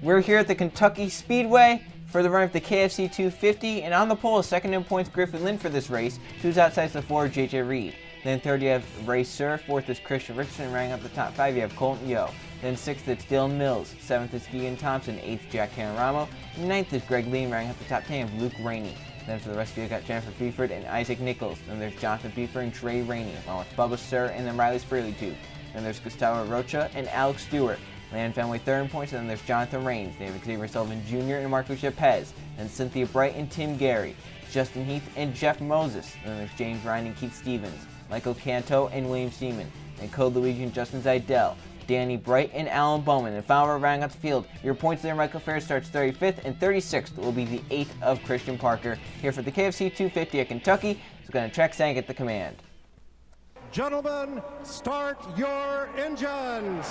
We're here at the Kentucky Speedway for the run of the KFC 250, and on the pole, second in points, Griffin Lynn for this race. Two's outside the four, JJ Reed. Then third, you have Ray Sir. Fourth is Christian Richardson. Running up the top five, you have Colton Yo. Then sixth, it's Dylan Mills. Seventh is Keegan Thompson. Eighth, Jack Canaramo. Ninth is Greg Lee. Running up the top 10, you have Luke Rainey. Then for the rest of you, you got Jennifer Beeford and Isaac Nichols. Then there's Jonathan Beeford and Trey Rainey, along with Bubba Sir and then Riley Spurley too. Then there's Gustavo Rocha and Alex Stewart. Landon Fenway third in points, and then there's Jonathan Rains. They have Xavier Sullivan Jr. and Marcus Pez. Then Cynthia Bright and Tim Gary. Justin Heath and Jeff Moses. And then there's James Ryan and Keith Stevens. Michael Canto and William Seaman. And Code Luigi and Justin Zidell. Danny Bright and Alan Bowman. And final rounding out the field, your points leader Michael Fair starts 35th, and 36th will be the 8th of Christian Parker. Here for the KFC 250 at Kentucky. He's going to track Sang at the command. Gentlemen, start your engines.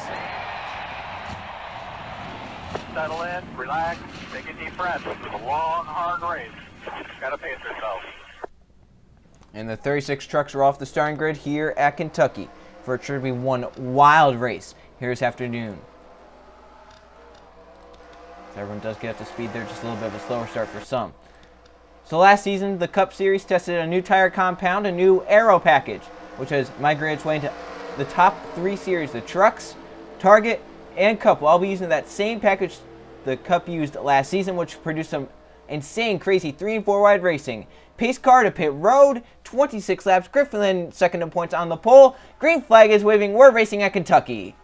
Settle in, relax, take a deep breath. It's a long, hard race. Gotta pace yourself. And the 36 trucks are off the starting grid here at Kentucky for it should be one wild race here this afternoon. So everyone does get up to speed there, just a little bit of a slower start for some. So last season, the Cup Series tested a new tire compound, a new aero package, which has migrated its way into the top three series, the Trucks, Target, and Cup. Well, I'll be using that same package the Cup used last season, which produced some insane, crazy 3 and 4 wide racing. Pace car to pit road, 26 laps. Griffin Lynn second in points on the pole. Green flag is waving. We're racing at Kentucky.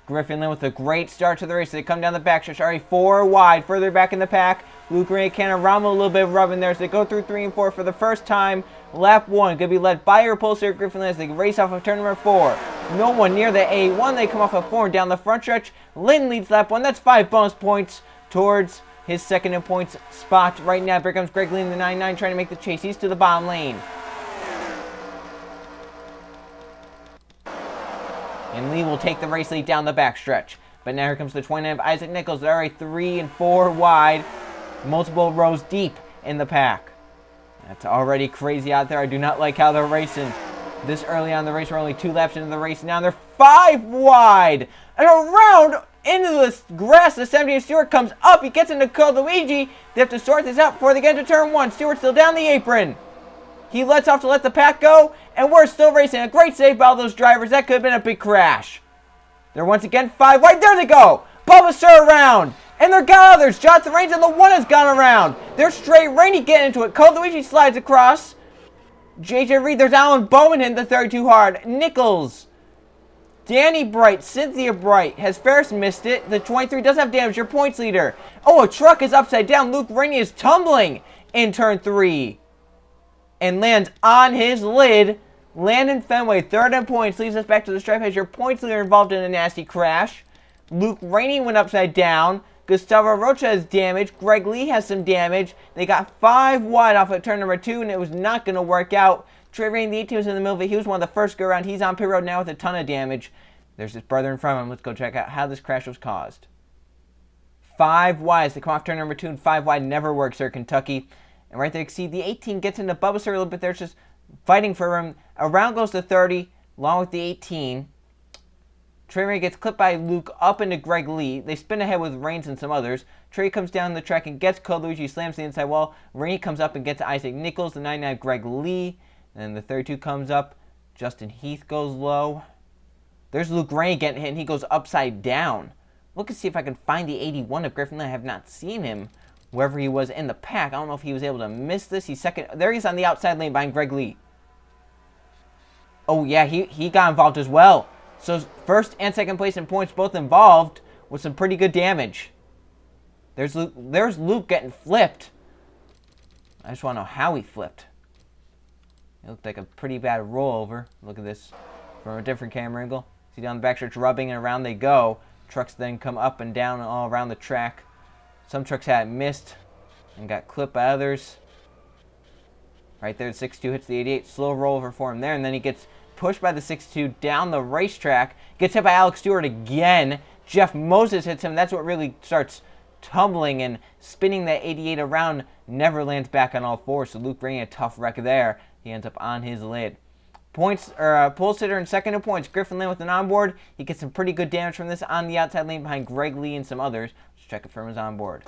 Griffin Lynn with a great start to the race. They come down the backstretch, already 4 wide, further back in the pack. Luke Ray Canaramo, a little bit of rubbing there as they go through 3 and 4 for the first time. Lap 1 could be led by your pulser Griffin Lynn as they race off of turn number 4. No one near the A1. They come off of 4 and down the front stretch. Lynn leads lap 1. That's 5 bonus points towards his second in points spot right now. Here comes Greg Lee in the 99 trying to make the chase. He's to the bottom lane. And Lee will take the race lead down the backstretch. But now here comes the 29 of Isaac Nichols. They're already 3 and 4 wide. Multiple rows deep in the pack. That's already crazy out there. I do not like how they're racing this early on in the race. We're only 2 laps into the race now. They're 5 wide. And around into the grass, the 70 Stewart comes up. He gets into Code Luigi. They have to sort this out before they get into turn 1. Stewart's still down the apron. He lets off to let the pack go, and we're still racing. A great save by all those drivers. That could have been a big crash. They're once again 5 wide. There they go. Bubba Sir around. And they're got others. Jonathan Rains and the 1 has gone around. There's Trey Rainey getting into it. Code Luigi slides across. JJ Reed. There's Alan Bowman hitting the 32 hard. Nichols. Danny Bright. Cynthia Bright. Has Ferris missed it? The 23 does have damage. Your points leader. Oh, a truck is upside down. Luke Rainey is tumbling in turn 3. And lands on his lid. Landon Fenway, third in points, leads us back to the stripe. Has your points leader involved in a nasty crash. Luke Rainey went upside down. Gustavo Rocha has damage. Greg Lee has some damage. They got 5 wide off of turn number 2, and it was not going to work out. Trey Rainey, the 18 was in the middle of it. He was one of the first go around. He's on pit road now with a ton of damage. There's his brother in front of him. Let's go check out how this crash was caused. 5 wide. They come off turn number 2, and 5 wide never works here at Kentucky. And right there, you can see the 18 gets into Bubba Sir a little bit there. It's just fighting for him. Around goes the 30, along with the 18. Trey Rainey gets clipped by Luke up into Greg Lee. They spin ahead with Rains and some others. Trey comes down the track and gets Code Luigi, slams the inside wall. Rainey comes up and gets Isaac Nichols, the 99 Greg Lee. And then the 32 comes up. Justin Heath goes low. There's Luke Rainey getting hit, and he goes upside down. Look and see if I can find the 81 of Griffin Lynn. I have not seen him wherever he was in the pack. I don't know if he was able to miss this. He's second. There he is on the outside lane behind Greg Lee. Oh, yeah, he got involved as well. So first and second place in points both involved with some pretty good damage. There's Luke getting flipped. I just want to know how he flipped. It looked like a pretty bad rollover. Look at this from a different camera angle. See down the backstretch rubbing and around they go. Trucks then come up and down and all around the track. Some trucks had missed and got clipped by others. Right there, the 6-2 hits the 88. Slow rollover for him there, and then he gets pushed by the 6-2 down the racetrack. Gets hit by Alex Stewart again. Jeff Moses hits him. That's what really starts tumbling and spinning that 88 around. Never lands back on all fours, so Luke Rainey, a tough wreck there. He ends up on his lid. Points, or pole sitter in second in points. Griffin Lane with an onboard. He gets some pretty good damage from this on the outside lane behind Greg Lee and some others. Let's check it from his onboard.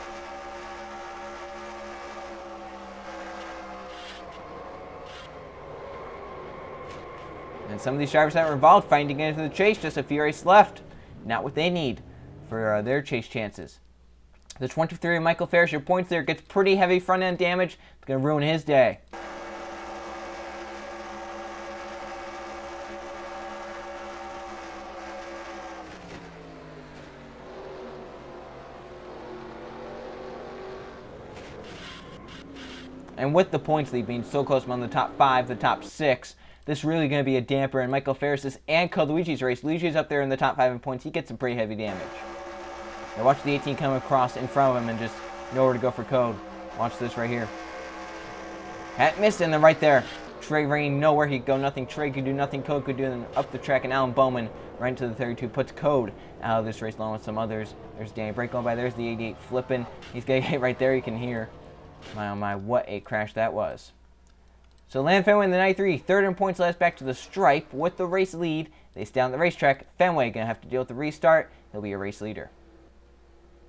And some of these drivers that were involved fighting to get into the chase, just a few races left. Not what they need for their chase chances. The 23 Michael Ferris, your points there, gets pretty heavy front end damage. It's going to ruin his day. And with the points lead being so close among the top 5, the top 6, this is really going to be a damper in Michael Ferris's and Code Luigi's race. Luigi's up there in the top 5 in points. He gets some pretty heavy damage. Now watch the 18 come across in front of him and just know where to go for Code. Watch this right here. Hat missed, and then right there. Trey Rainey nowhere he could go. Nothing Trey could do, nothing Code could do. And then up the track, and Alan Bowman right into the 32 puts Code out of this race along with some others. There's Danny Brake going by. There's the 88 flipping. He's getting hit right there. You can hear. My, oh my, what a crash that was. So Land Fenway in the 93, third in points, last back to the stripe with the race lead. They stay on the racetrack. Fenway going to have to deal with the restart. He'll be a race leader.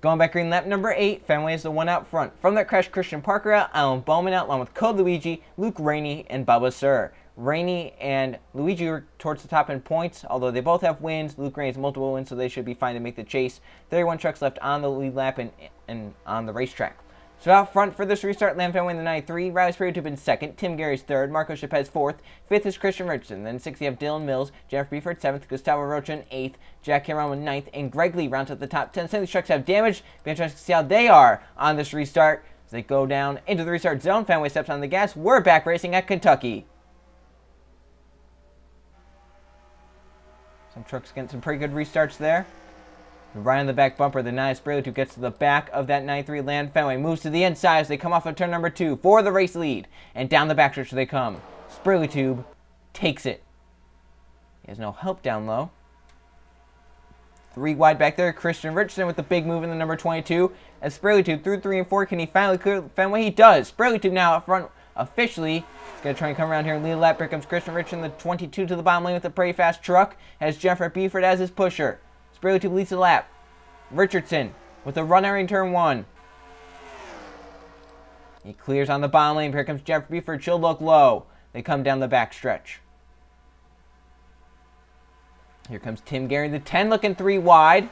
Going back green lap number 8, Fenway is the one out front. From that crash, Christian Parker out, Alan Bowman out, along with Code Luigi, Luke Rainey, and Bubba Sir. Rainey and Luigi are towards the top in points, although they both have wins. Luke Rainey has multiple wins, so they should be fine to make the chase. 31 trucks left on the lead lap and on the racetrack. So out front for this restart, Land Fenway in the 93, Riley Spiritu in second, Tim Gary's third, Marco Chapez fourth, fifth is Christian Richardson, then sixth you have Dylan Mills, Jennifer Beeford seventh, Gustavo Rocha in eighth, Jack Cameron in ninth, and Greg Lee rounds up the top 10. Some of these trucks have damage. Be interesting to see how they are on this restart as they go down into the restart zone. Fenway steps on the gas. We're back racing at Kentucky. Some trucks getting some pretty good restarts there. Right on the back bumper, the 9 Spiritu gets to the back of that 93 Land Fenway, moves to the inside as they come off of turn number 2 for the race lead, and down the backstretch they come. Spiritu takes it. He has no help down low. 3 wide back there, Christian Richardson with the big move in the number 22. As Spiritu through 3 and 4, can he finally clear Fenway? He does. Spiritu now up front officially. He's going to try and come around here and lead a lap. Here comes Christian Richardson, the 22 to the bottom lane with a pretty fast truck. Has Jennifer Beeford as his pusher. Spiritu leads the lap. Richardson with a run entering turn 1. He clears on the bottom lane. Here comes Jeff Beeford. She'll look low. They come down the back stretch. Here comes Tim Gary, the 10, looking 3 wide.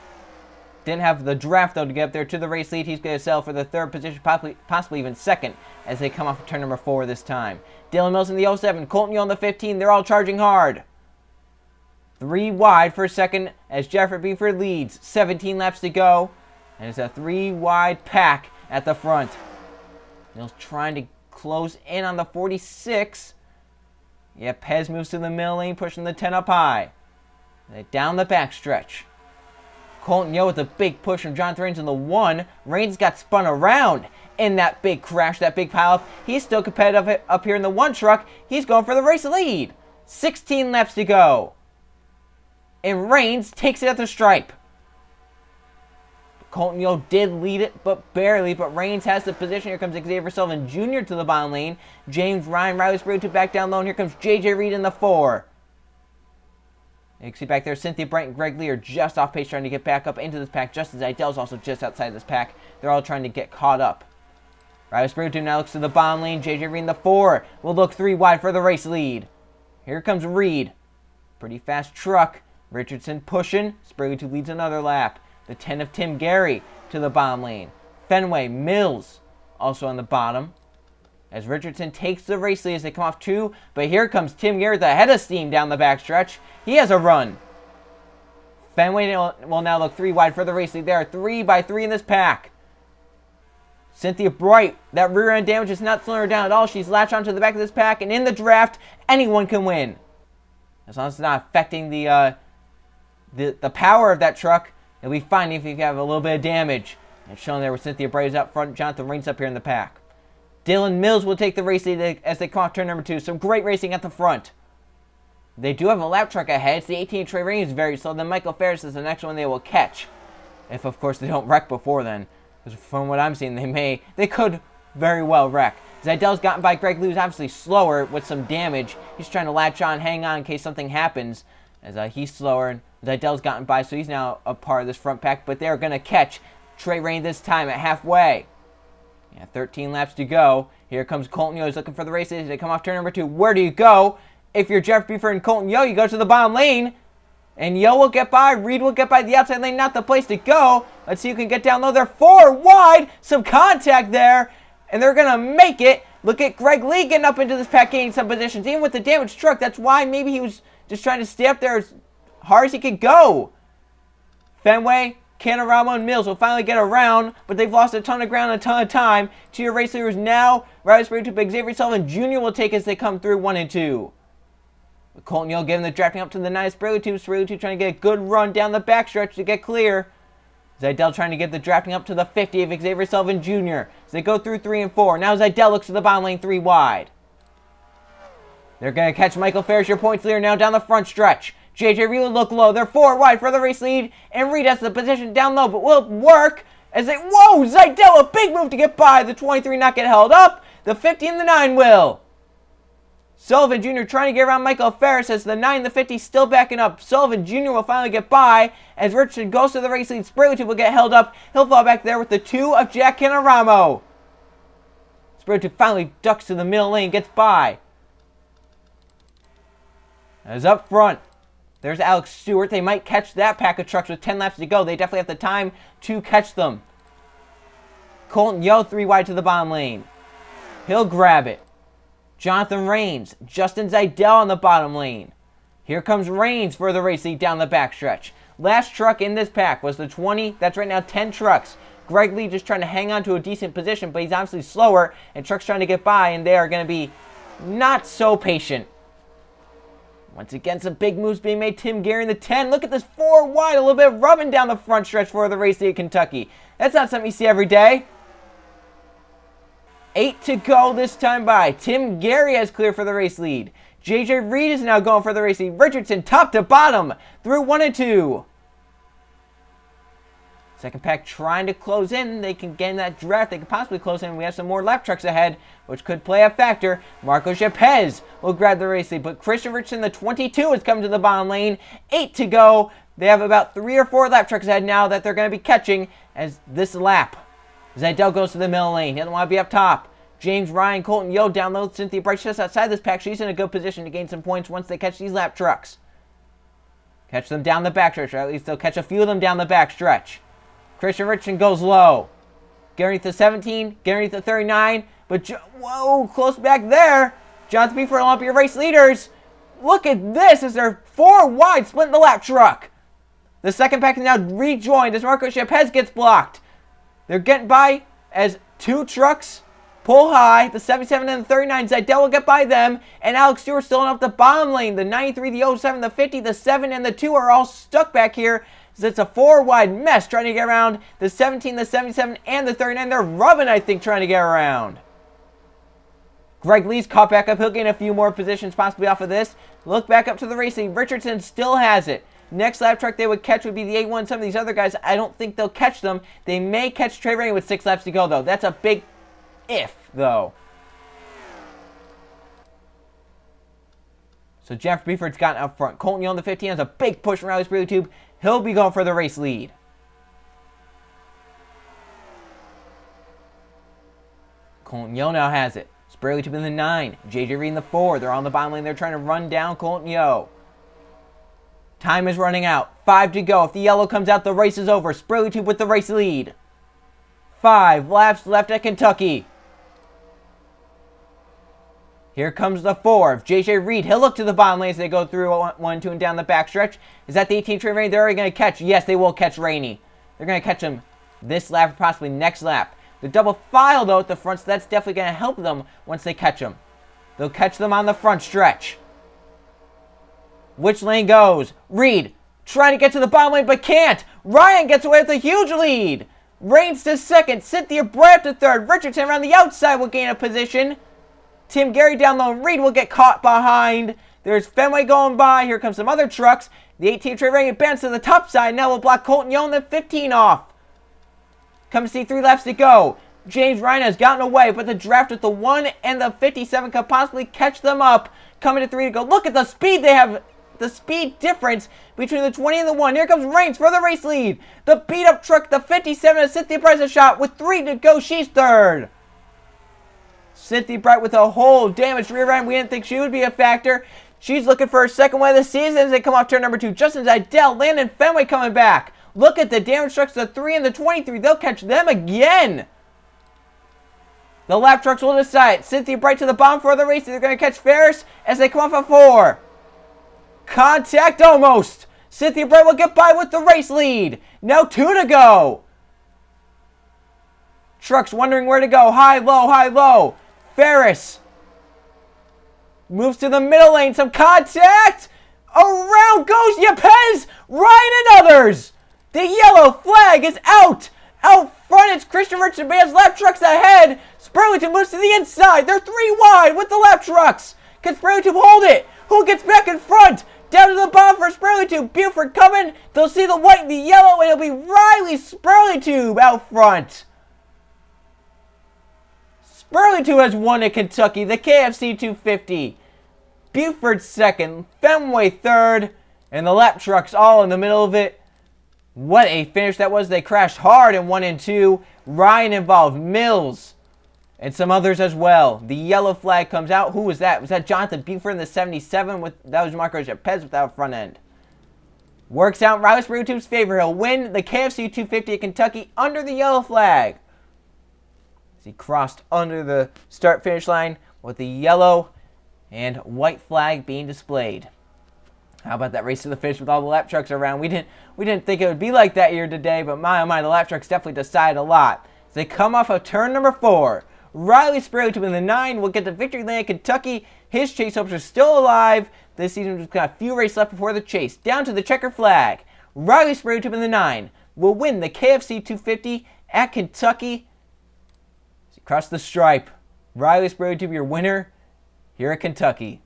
Didn't have the draft, though, to get up there to the race lead. He's going to settle for the 3rd position, possibly even 2nd, as they come off of turn number 4 this time. Dylan Mills in the 07, Colton Yule in the 15. They're all charging hard. 3 wide for 2nd as Jeffrey Beeford leads. 17 laps to go. And it's a 3 wide pack at the front. Mills trying to close in on the 46. Yeah, Pez moves to the middle lane, pushing the 10 up high. They're down the backstretch. Colton Yo with a big push from Jonathan Rains in the 1. Rains got spun around in that big crash, that big pileup. He's still competitive up here in the 1 truck. He's going for the race lead. 16 laps to go. And Rains takes it at the stripe. Colton Yo did lead it, but barely. But Rains has the position. Here comes Xavier Sullivan Jr. to the bottom lane. James Ryan, Riley Spiritu back down low. And here comes J.J. Reed in the 4. You can see back there, Cynthia Bright and Greg Lee are just off pace trying to get back up into this pack. Justin Zidell's also just outside this pack. They're all trying to get caught up. Riley Spiritu now looks to the bottom lane. J.J. Reed in the 4 will look 3 wide for the race lead. Here comes Reed. Pretty fast truck. Richardson pushing. Spiritu leads another lap. The 10 of Tim Gary to the bottom lane. Fenway, Mills also on the bottom. As Richardson takes the race lead as they come off 2. But here comes Tim Gary with a head of steam down the backstretch. He has a run. Fenway will now look 3 wide for the race lead. There are 3 by 3 in this pack. Cynthia Bright, that rear end damage is not slowing her down at all. She's latched onto the back of this pack. And in the draft, anyone can win. As long as it's not affecting the power of that truck, it'll be fine if you have a little bit of damage. And shown there with Cynthia Bright is out front. Jonathan Rains up here in the pack. Dylan Mills will take the race lead as they come off turn number 2. Some great racing at the front. They do have a lap truck ahead. It's the 18 Trey Rains is very slow. Then Michael Ferris is the next one they will catch. If, of course, they don't wreck before then. Because from what I'm seeing, they could very well wreck. Zeidel's gotten by Greg Lee, who's obviously slower with some damage. He's trying to latch on, hang on in case something happens. As he's slower, and Zeidel's gotten by, so he's now a part of this front pack. But they're going to catch Trey Rainey this time at halfway. Yeah, 13 laps to go. Here comes Colton Yo. He's looking for the races. They come off turn number 2. Where do you go? If you're Jeff Beaver and Colton Yo, you go to the bottom lane. And Yo will get by. Reed will get by the outside lane. Not the place to go. Let's see who can get down low. They're 4 wide. Some contact there. And they're going to make it. Look at Greg Lee getting up into this pack, gaining some positions. Even with the damaged truck, that's why maybe he was just trying to stay up there as hard as he could go. Fenway, Canaramo, and Mills will finally get around, but they've lost a ton of ground and a ton of time. To your race leaders now, Riley Sprague to Xavier Sullivan Jr. will take as they come through 1 and 2. With Colton Yo giving the drafting up to the 9. Sprague trying to get a good run down the backstretch to get clear. Zeidel trying to get the drafting up to the 50 of Xavier Sullivan Jr. as they go through 3 and 4. Now Zeidel looks to the bottom lane 3 wide. They're going to catch Michael Ferris, your points leader, now down the front stretch. JJ Reed will look low. They're 4 wide for the race lead. And Reed has the position down low, but will work as they... Whoa! Zeidel, a big move to get by. The 23 not get held up. The 50 and the 9 will. Sullivan Jr. trying to get around Michael Ferris as the 9 and the 50 still backing up. Sullivan Jr. will finally get by as Richardson goes to the race lead. Sprague will get held up. He'll fall back there with the 2 of Jack Canaramo. Sprague finally ducks to the middle lane, gets by. As up front, there's Alex Stewart. They might catch that pack of trucks with 10 laps to go. They definitely have the time to catch them. Colton Yo 3 wide to the bottom lane. He'll grab it. Jonathan Rains, Justin Zeidel on the bottom lane. Here comes Rains for the race lead down the backstretch. Last truck in this pack was the 20. That's right now 10 trucks. Greg Lee just trying to hang on to a decent position, but he's obviously slower, and trucks trying to get by, and they are going to be not so patient. Once again, some big moves being made. Tim Gary in the 10. Look at this 4 wide, a little bit of rubbing down the front stretch for the race lead at Kentucky. That's not something you see every day. 8 to go this time by. Tim Gary has clear for the race lead. JJ Reed is now going for the race lead. Richardson top to bottom through 1 and 2. Second pack trying to close in. They can get in that draft. They could possibly close in. We have some more lap trucks ahead, which could play a factor. Marco Chapez will grab the race lead, but Christian Richardson, the 22, is coming to the bottom lane. 8 to go. They have about 3 or 4 lap trucks ahead now that they're going to be catching as this lap. Zeidel goes to the middle lane. He doesn't want to be up top. James Ryan, Colton Yo down low. Cynthia Bright just outside this pack. She's in a good position to gain some points once they catch these lap trucks. Catch them down the backstretch, or at least they'll catch a few of them down the backstretch. Christian Richardson goes low. Gary the 17, Gary the 39, but whoa, close back there. Jonathan Beaver will up your race leaders. Look at this as they're 4 wide, splitting the lap truck. The second pack is now rejoined as Marco Chapez gets blocked. They're getting by as 2 trucks pull high. The 77 and the 39, Zeidel will get by them. And Alex Stewart still in up the bottom lane. The 93, the 07, the 50, the 7, and the 2 are all stuck back here. So it's a 4 wide mess trying to get around the 17, the 77, and the 39. They're rubbing, I think, trying to get around. Greg Lee's caught back up. He'll gain a few more positions possibly off of this. Look back up to the racing. Richardson still has it. Next lap truck they would catch would be the 8-1. Some of these other guys, I don't think they'll catch them. They may catch Trey Rainey with 6 laps to go, though. That's a big if, though. So Jeff Beeford's gotten up front. Colton Yo on the 15 has a big push from Riley Sprague Tube. He'll be going for the race lead. Colton Yo now has it. Sprague Tube in the 9. JJ Reed in the 4. They're on the bottom lane. They're trying to run down Colton Yo. Time is running out. 5 to go. If the yellow comes out, the race is over. Sprague Tube with the race lead. 5 laps left at Kentucky. Here comes the 4 of JJ Reed. He'll look to the bottom lane as they go through 1, 2, and down the backstretch. Is that the 18 Trey Rainey? They're already going to catch. Yes, they will catch Rainey. They're going to catch him this lap or possibly next lap. The double file, though, at the front, so that's definitely going to help them once they catch him. They'll catch them on the front stretch. Which lane goes? Reed trying to get to the bottom lane, but can't. Ryan gets away with a huge lead. Rains to second. Cynthia Brad to third. Richardson around the outside will gain a position. Tim Gary down low, and Reed will get caught behind. There's Fenway going by. Here comes some other trucks. The 18 Trey Ring advances to the top side. Now will block Colton Young, then 15 off. Come to see 3 laps to go. James Ryan has gotten away, but the draft with the 1 and the 57 could possibly catch them up. Coming to 3 to go. Look at the speed they have. The speed difference between the 20 and the 1. Here comes Reigns for the race lead. The beat-up truck, the 57, has Cynthia Price a shot. With 3 to go, she's third. Cynthia Bright with a whole damaged rear end. We didn't think she would be a factor. She's looking for her second win of the season as they come off turn number 2. Justin Zidell, Landon Fenway coming back. Look at the damage trucks, the 3 and the 23. They'll catch them again. The lap trucks will decide. Cynthia Bright to the bottom for the race. They're going to catch Ferris as they come off of 4. Contact almost. Cynthia Bright will get by with the race lead. Now 2 to go. Trucks wondering where to go. High, low, high, low. Ferris moves to the middle lane. Some contact. Around goes Yepez. Ryan and others. The yellow flag is out. Out front, it's Christian Richardson. Band's lap trucks ahead. Spurlington moves to the inside. They're 3 wide with the lap trucks. Can Spurlington hold it? Who gets back in front? Down to the bottom for Spurlington. Buford coming. They'll see the white and the yellow, and it'll be Riley Spurlington out front. Spurlington has won at Kentucky, the KFC 250. Buford second, Fenway third, and the lap trucks all in the middle of it. What a finish that was. They crashed hard in 1 and 2. Ryan involved, Mills, and some others as well. The yellow flag comes out. Who was that? Was that Jonathan Buford in the 77? That was Marco Yepez without a front end. Works out in Riley Spurlington's favor. He'll win the KFC 250 at Kentucky under the yellow flag. As he crossed under the start-finish line with the yellow and white flag being displayed. How about that race to the finish with all the lap trucks around? We didn't think it would be like that here today, but my oh my, the lap trucks definitely decide a lot. As they come off of turn number 4. Riley Spurlington in the 9 will get to victory lane at Kentucky. His chase hopes are still alive. This season we've got a few races left before the chase. Down to the checker flag. Riley Spurlington in the 9 will win the KFC 250 at Kentucky. As he crossed the stripe. Riley Spurlington, your winner here at Kentucky.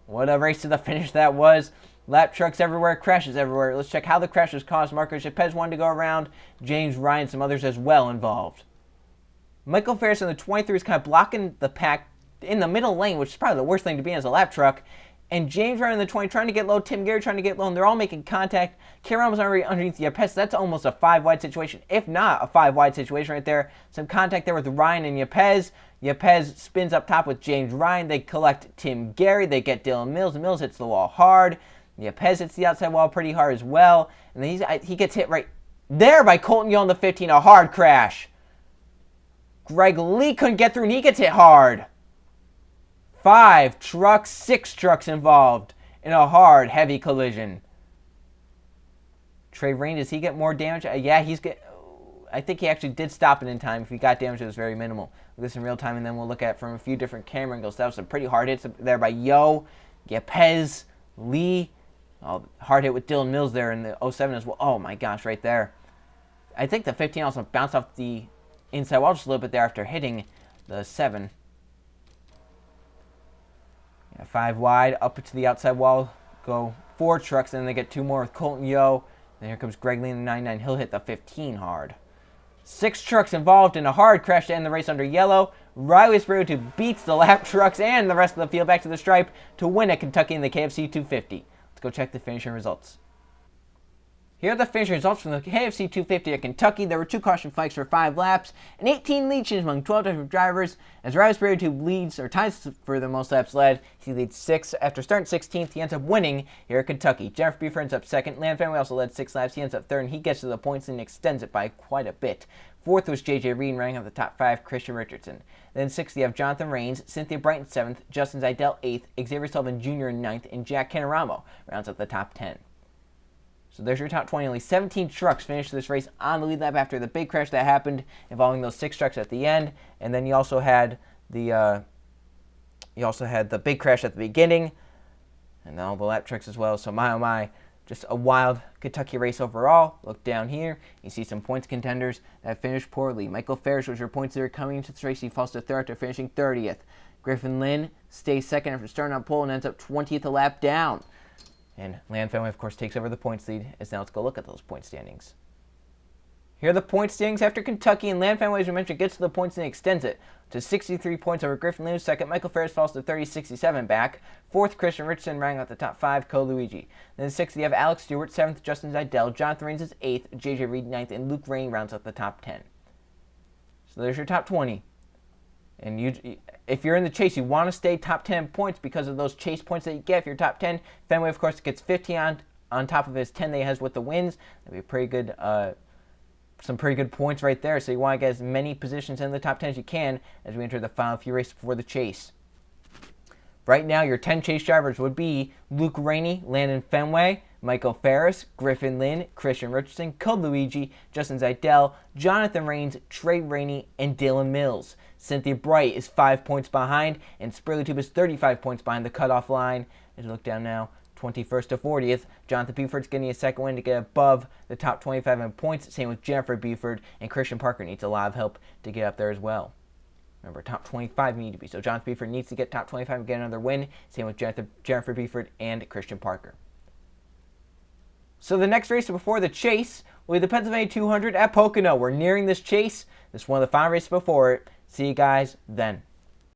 What a race to the finish that was. Lap trucks everywhere, crashes everywhere. Let's check how the crashes caused. Marco Yepez wanted to go around. James Ryan, some others as well involved. Michael Ferris in the 23 is kind of blocking the pack in the middle lane, which is probably the worst thing to be in as a lap truck. And James Ryan in the 20 trying to get low. Tim Gary trying to get low. And they're all making contact. Kieran was already underneath Yepez. That's almost a 5-wide situation, if not a 5-wide situation right there. Some contact there with Ryan and Yepez. Yepez spins up top with James Ryan. They collect Tim Gary. They get Dylan Mills. Mills hits the wall hard. Yepez hits the outside wall pretty hard as well. And then he gets hit right there by Colton Young, the 15. A hard crash. Greg Lee couldn't get through, and he gets hit hard. 5 trucks, 6 trucks involved in a hard, heavy collision. Trey Rain, does he get more damage? Yeah, I think he actually did stop it in time. If he got damage, it was very minimal. Look at this in real time, and then we'll look at it from a few different camera angles. That was some pretty hard hits there by Yo, Yepez, Lee. Oh, hard hit with Dylan Mills there in the 07 as well. Oh my gosh, right there. I think the 15 also bounced off the inside wall just a little bit there after hitting the 7. Yeah, 5 wide, up to the outside wall, go 4 trucks, and then they get 2 more with Colton Yo. Then here comes Greg Lee in the 99. He'll hit the 15 hard. 6 trucks involved in a hard crash to end the race under yellow. Riley Spurlington beats the lap trucks and the rest of the field back to the stripe to win at Kentucky in the KFC 250. Let's go check the finishing results. Here are the finishing results from the KFC 250 at Kentucky. There were 2 caution flags for 5 laps and 18 lead changes among 12 different drivers. As Riley Spurlington leads, or ties for the most laps led, he leads 6. After starting 16th, he ends up winning here at Kentucky. Jennifer Buford ends up 2nd. Landon Fenway also led 6 laps. He ends up 3rd, and he gets to the points and extends it by quite a bit. 4th was J.J. Reed, ranking up the top 5, Christian Richardson. Then 6th, you have Jonathan Rains, Cynthia Brighton 7th, Justin Zidell 8th, Xavier Sullivan Jr. in 9th, and Jack Canoramo rounds up the top 10. So there's your top 20. Only 17 trucks finished this race on the lead lap after the big crash that happened involving those 6 trucks at the end. And then you also had the big crash at the beginning, and then all the lap trucks as well. So my oh my, just a wild Kentucky race overall. Look down here, you see some points contenders that finished poorly. Michael Ferris was your points leader coming into this race. He falls to 3rd after finishing 30th. Griffin Lynn stays 2nd after starting on pole and ends up 20th a lap down. And Land Fenway, of course, takes over the points lead. As now let's go look at those point standings. Here are the point standings after Kentucky, and Land Fenway, as we mentioned, gets to the points and extends it to 63 points over Griffin Lewis. Second, Michael Ferris falls to 30-67 back. Fourth, Christian Richardson rounding out the top 5, Luigi. Then sixth, you have Alex Stewart. Seventh, Justin Zidell. Jonathan Rains is 8th. JJ Reed 9th, and Luke Rain rounds out the top 10. So there's your top 20. And if you're in the chase, you want to stay top 10 points because of those chase points that you get if you're top 10. Fenway, of course, gets 15 on top of his 10 that he has with the wins. That'd be a pretty good, some pretty good points right there. So you want to get as many positions in the top 10 as you can as we enter the final few races before the chase. Right now, your 10 chase drivers would be Luke Rainey, Landon Fenway, Michael Ferris, Griffin Lynn, Christian Richardson, Luigi, Justin Zidell, Jonathan Rains, Trey Rainey, and Dylan Mills. Cynthia Bright is 5 points behind, and Spurley Tube is 35 points behind the cutoff line. As you look down now, 21st to 40th. Jonathan Buford's getting a second win to get above the top 25 in points. Same with Jennifer Buford, and Christian Parker needs a lot of help to get up there as well. Remember, top 25 need to be. So Jonathan Buford needs to get top 25 and get another win. Same with Jennifer Buford and Christian Parker. So the next race before the chase will be the Pennsylvania 200 at Pocono. We're nearing this chase. This is one of the final races before it. See you guys then.